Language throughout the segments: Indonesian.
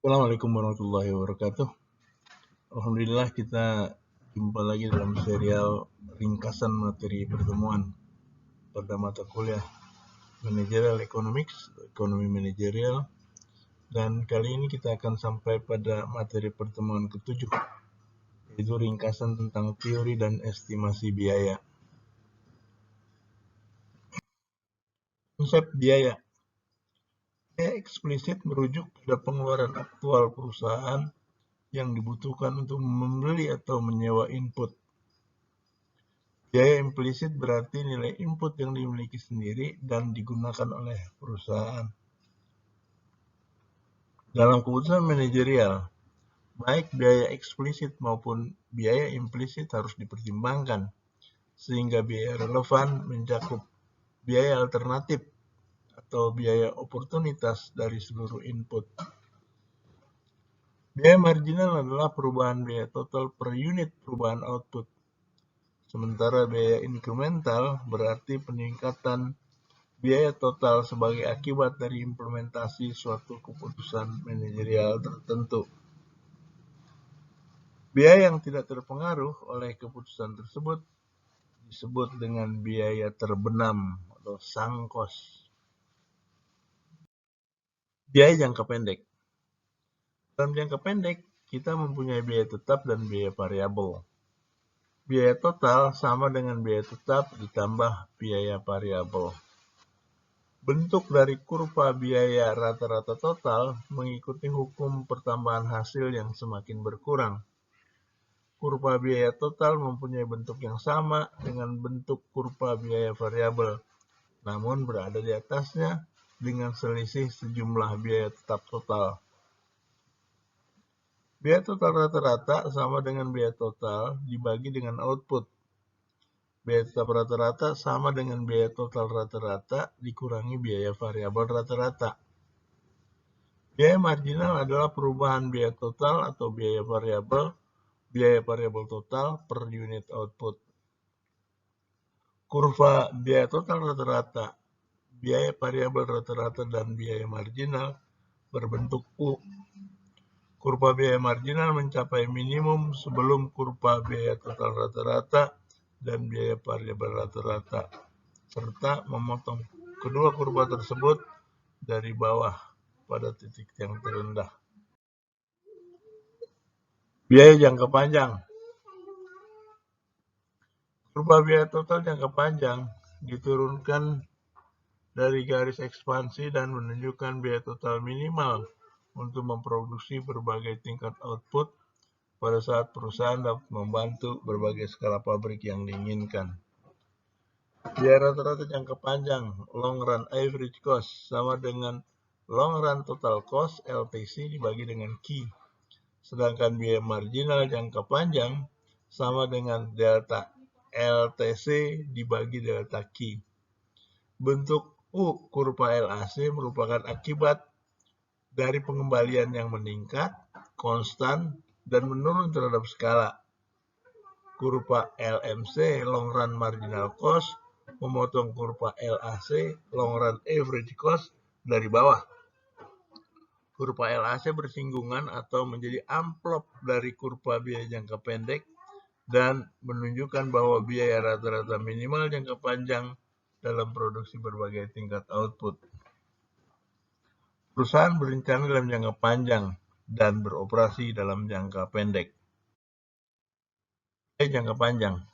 Assalamualaikum warahmatullahi wabarakatuh. Alhamdulillah kita jumpa lagi dalam serial ringkasan materi pertemuan pada mata kuliah Managerial Economics, Ekonomi Manajerial, dan kali ini kita akan sampai pada materi pertemuan ke-7, yaitu ringkasan tentang teori dan estimasi biaya. Konsep biaya. Biaya eksplisit merujuk pada pengeluaran aktual perusahaan yang dibutuhkan untuk membeli atau menyewa input. Biaya implisit berarti nilai input yang dimiliki sendiri dan digunakan oleh perusahaan. Dalam keputusan manajerial, baik biaya eksplisit maupun biaya implisit harus dipertimbangkan, sehingga biaya relevan mencakup biaya alternatif atau biaya oportunitas dari seluruh input. Biaya marginal adalah perubahan biaya total per unit perubahan output. Sementara biaya incremental berarti peningkatan biaya total sebagai akibat dari implementasi suatu keputusan manajerial tertentu. Biaya yang tidak terpengaruh oleh keputusan tersebut disebut dengan biaya terbenam atau sunk cost. Biaya jangka pendek. Dalam jangka pendek, kita mempunyai biaya tetap dan biaya variabel. Biaya total sama dengan biaya tetap ditambah biaya variabel. Bentuk dari kurva biaya rata-rata total mengikuti hukum pertambahan hasil yang semakin berkurang. Kurva biaya total mempunyai bentuk yang sama dengan bentuk kurva biaya variabel, namun berada di atasnya dengan selisih sejumlah biaya tetap total. Biaya total rata-rata sama dengan biaya total dibagi dengan output. Biaya tetap rata-rata sama dengan biaya total rata-rata dikurangi biaya variabel rata-rata. Biaya marginal adalah perubahan biaya total atau biaya variabel total per unit output. Kurva biaya total rata-rata, biaya variabel rata-rata, dan biaya marginal berbentuk U. Kurva biaya marginal mencapai minimum sebelum kurva biaya total rata-rata dan biaya variabel rata-rata, serta memotong kedua kurva tersebut dari bawah pada titik yang terendah. Biaya jangka panjang. Kurva biaya total jangka panjang diturunkan dari garis ekspansi dan menunjukkan biaya total minimal untuk memproduksi berbagai tingkat output pada saat perusahaan dapat membantu berbagai skala pabrik yang diinginkan. Biaya rata-rata jangka panjang long run average cost sama dengan long run total cost LTC dibagi dengan Q. Sedangkan biaya marginal jangka panjang sama dengan delta LTC dibagi delta Q. Bentuk U kurva LAC merupakan akibat dari pengembalian yang meningkat, konstan, dan menurun terhadap skala. Kurva LMC long run marginal cost memotong kurva LAC long run average cost dari bawah. Kurva LAC bersinggungan atau menjadi amplop dari kurva biaya jangka pendek dan menunjukkan bahwa biaya rata-rata minimal jangka panjang dalam produksi berbagai tingkat output. Perusahaan berencana dalam jangka panjang dan beroperasi dalam jangka pendek. Jangka panjang.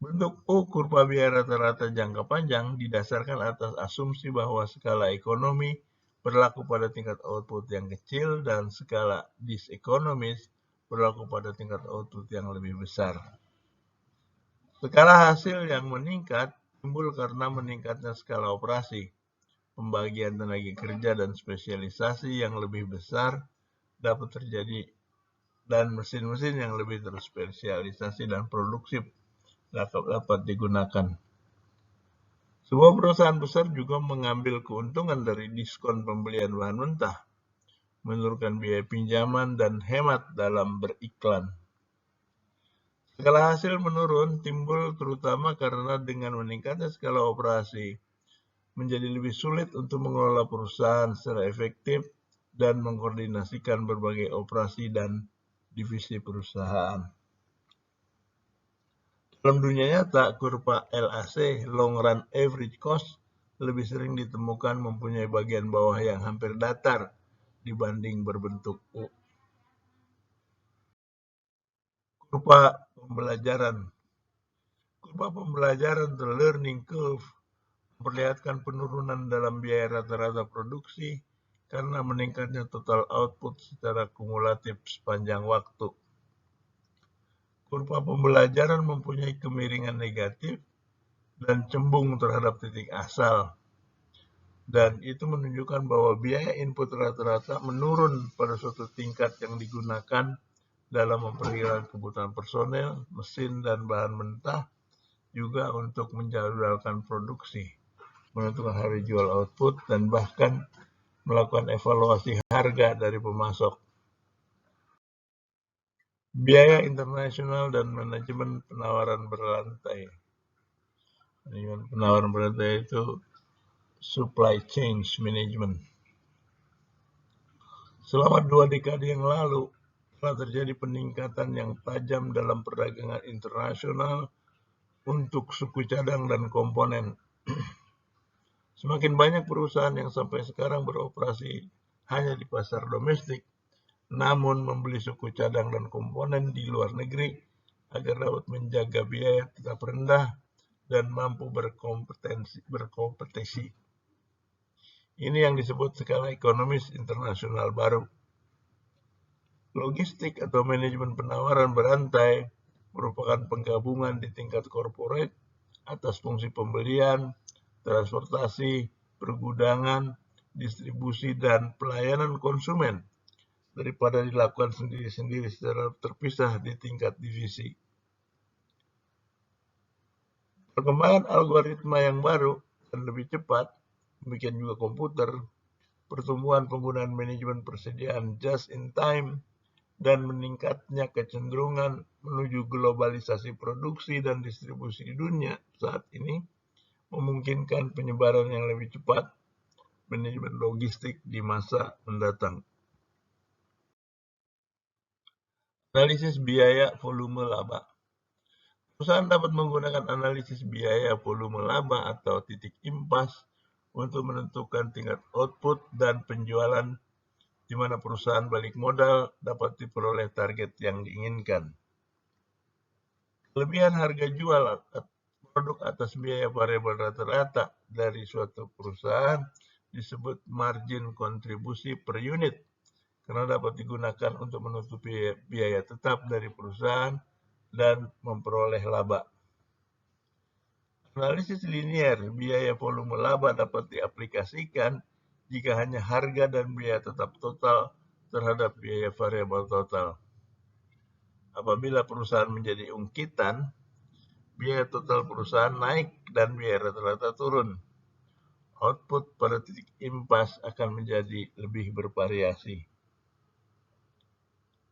Bentuk U kurva biaya rata-rata jangka panjang didasarkan atas asumsi bahwa skala ekonomi berlaku pada tingkat output yang kecil dan skala disekonomis berlaku pada tingkat output yang lebih besar. Skala hasil yang meningkat timbul karena meningkatnya skala operasi, pembagian tenaga kerja dan spesialisasi yang lebih besar dapat terjadi dan mesin-mesin yang lebih terspesialisasi dan produktif dapat digunakan. Sebuah perusahaan besar juga mengambil keuntungan dari diskon pembelian bahan mentah, menurunkan biaya pinjaman dan hemat dalam beriklan. Skala hasil menurun timbul terutama karena dengan meningkatnya skala operasi menjadi lebih sulit untuk mengelola perusahaan secara efektif dan mengkoordinasikan berbagai operasi dan divisi perusahaan. Dalam dunia nyata, kurva LAC, Long Run Average Cost, lebih sering ditemukan mempunyai bagian bawah yang hampir datar dibanding berbentuk U. Kurva pembelajaran. Kurva pembelajaran atau learning curve memperlihatkan penurunan dalam biaya rata-rata produksi karena meningkatnya total output secara kumulatif sepanjang waktu. Kurva pembelajaran mempunyai kemiringan negatif dan cembung terhadap titik asal. Dan itu menunjukkan bahwa biaya input rata-rata menurun pada suatu tingkat yang digunakan dalam memperkirakan kebutuhan personel, mesin, dan bahan mentah, juga untuk menjadwalkan produksi, menentukan hari jual output, dan bahkan melakukan evaluasi harga dari pemasok. Biaya internasional dan manajemen penawaran berlantai. Manajemen penawaran berlantai itu supply chain management. Selama 2 dekade yang lalu, telah terjadi peningkatan yang tajam dalam perdagangan internasional untuk suku cadang dan komponen. Semakin banyak perusahaan yang sampai sekarang beroperasi hanya di pasar domestik, namun membeli suku cadang dan komponen di luar negeri agar dapat menjaga biaya tetap rendah dan mampu berkompetisi. Ini yang disebut skala ekonomis internasional baru. Logistik atau manajemen penawaran berantai merupakan penggabungan di tingkat korporat atas fungsi pembelian, transportasi, pergudangan, distribusi, dan pelayanan konsumen daripada dilakukan sendiri-sendiri secara terpisah di tingkat divisi. Perkembangan algoritma yang baru dan lebih cepat, demikian juga komputer, pertumbuhan penggunaan manajemen persediaan just in time, dan meningkatnya kecenderungan menuju globalisasi produksi dan distribusi di dunia saat ini memungkinkan penyebaran yang lebih cepat manajemen logistik di masa mendatang. Analisis biaya volume laba. Perusahaan dapat menggunakan analisis biaya volume laba atau titik impas untuk menentukan tingkat output dan penjualan di mana perusahaan balik modal dapat diperoleh target yang diinginkan. Kelebihan harga jual produk atas biaya variabel rata-rata dari suatu perusahaan disebut margin kontribusi per unit karena dapat digunakan untuk menutupi biaya tetap dari perusahaan dan memperoleh laba. Analisis linier biaya volume laba dapat diaplikasikan jika hanya harga dan biaya tetap total terhadap biaya variabel total. Apabila perusahaan menjadi ungkitan, biaya total perusahaan naik dan biaya rata-rata turun. Output pada titik impas akan menjadi lebih bervariasi.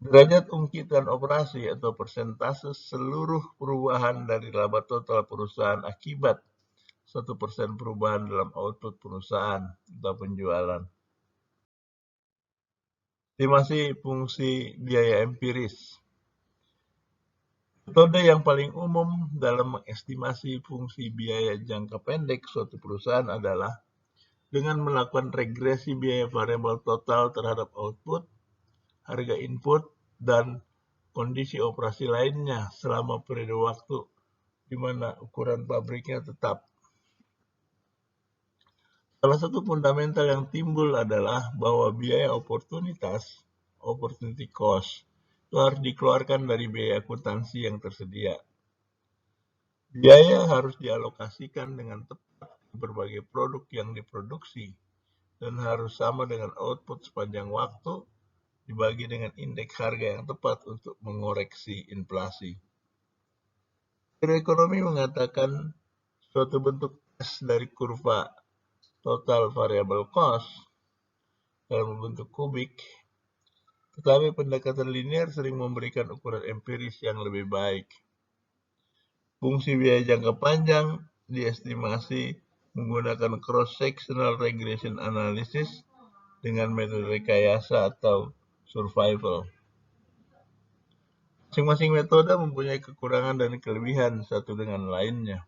Derajat ungkitan operasi atau persentase seluruh perubahan dari laba total perusahaan akibat 1% perubahan dalam output perusahaan atau penjualan. Estimasi fungsi biaya empiris. Metode yang paling umum dalam mengestimasi fungsi biaya jangka pendek suatu perusahaan adalah dengan melakukan regresi biaya variabel total terhadap output, harga input, dan kondisi operasi lainnya selama periode waktu di mana ukuran pabriknya tetap. Salah satu fundamental yang timbul adalah bahwa biaya oportunitas, opportunity cost, itu harus dikeluarkan dari biaya akuntansi yang tersedia. Biaya harus dialokasikan dengan tepat ke berbagai produk yang diproduksi dan harus sama dengan output sepanjang waktu dibagi dengan indeks harga yang tepat untuk mengoreksi inflasi. Teori ekonomi mengatakan suatu bentuk tes dari kurva total variable cost dalam bentuk kubik, tetapi pendekatan linear sering memberikan ukuran empiris yang lebih baik. Fungsi biaya jangka panjang diestimasi menggunakan cross-sectional regression analysis dengan metode rekayasa atau survival. Masing-masing metode mempunyai kekurangan dan kelebihan satu dengan lainnya.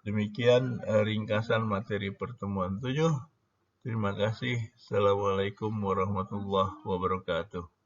Demikian ringkasan materi pertemuan 7. Terima kasih. Assalamualaikum warahmatullahi wabarakatuh.